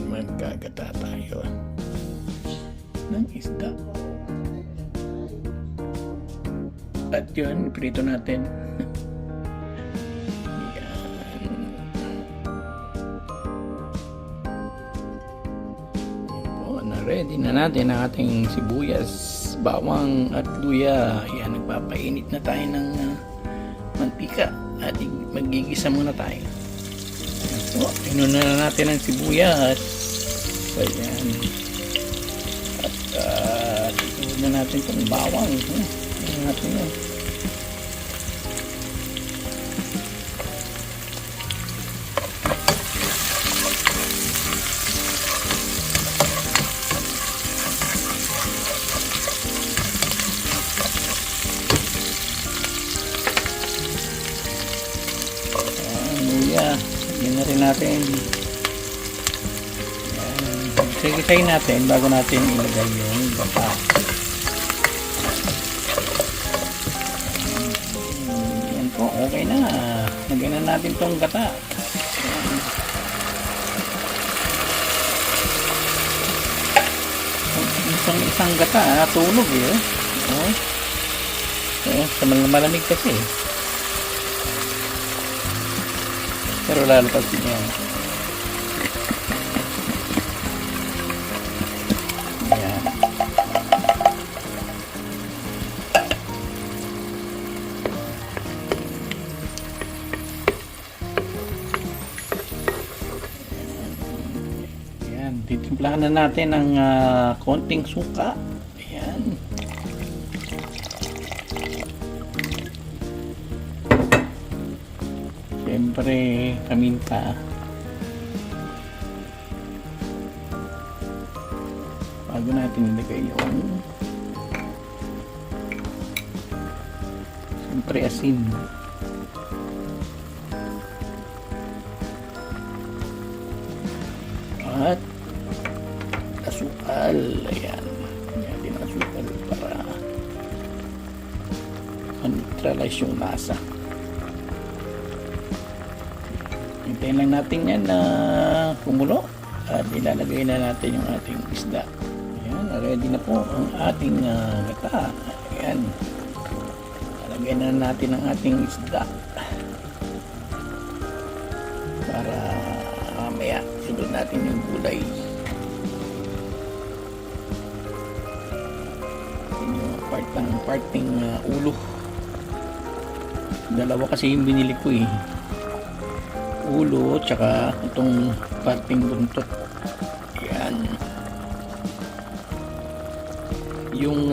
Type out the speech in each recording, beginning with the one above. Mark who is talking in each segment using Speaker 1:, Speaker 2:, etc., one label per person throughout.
Speaker 1: Magkagata tayo ng isda. At yun, prito natin. Yan. O, na-ready na natin ang ating sibuyas, bawang at luya. Yan, nagpapainit na tayo ng mantika at magigisa muna tayo. So, inuna na natin ang sibuyas. Ayan. At isunod na natin itong bawang. Ayan natin yun. Ayan, luya. Yan na rin natin. Sige natin bago natin ilagay yung gata. Yan po, okay na. Lagyan na natin tong gata. Isang gata, tulog eh. Oh. Sa malamig kasi. Pero lalo pag siya. Titimplahan na natin ng konting suka. Ayan. Siyempre, paminta. Bago natin ilagay yung siyempre asin. At asukal. Ayan. Ayan din asukal para neutralize yung lasa. Hintayin lang natin yan na kumulo at ilalagay na natin yung ating isda. Ayan, ready na po ang ating gata. Ayan. Ilalagay na natin ang ating isda para mamaya sunod natin yung gulay. Parting ulo. Dalawa kasi yung binili ko eh. Ulo tsaka itong parting buntot. Ayan. Yung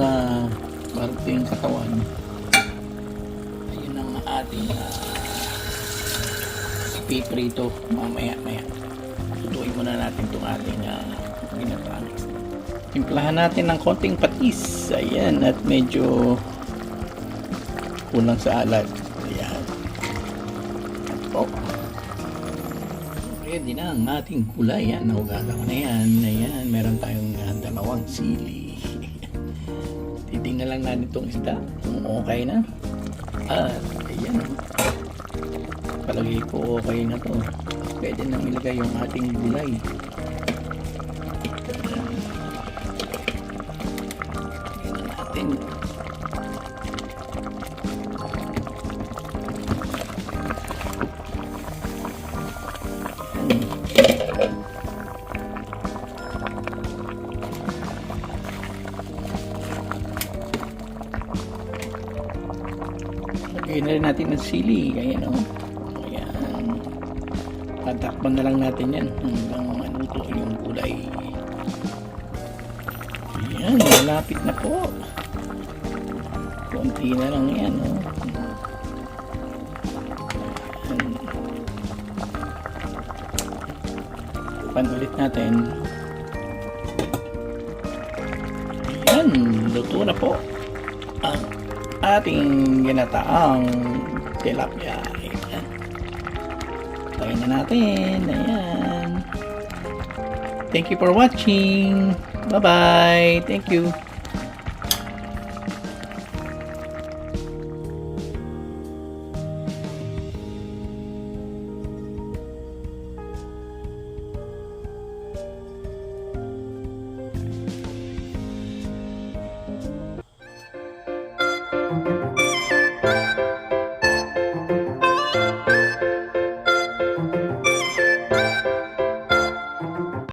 Speaker 1: parting katawan. Ayun ang ating piprito mamaya. Tutuin muna natin itong ating ginatang. Timplahan natin ng konting patis. Ayan, at medyo kulang sa alat. Ayan. At po. Ready na ang ating gulay. Ayan, nahugasan ko na yan. Ayan, meron tayong dalawang sili. Titingnan lang natin itong isda kung okay na. At ayan. Palagi ko okay na to. Pwede na ilagay yung ating gulay. Lagyan na rin natin ng sili. Ayan o. Ayan. Tatakpan na lang natin yan hanggang maluto yung gulay. Ayan. Malapit na po. Konti na lang yan o. Tapan ulit natin. Ayan. Luto na po ang ating ginataang tilapia. Ayan. Lagyan na natin. Ayan. Thank you for watching. Bye-bye. Thank you.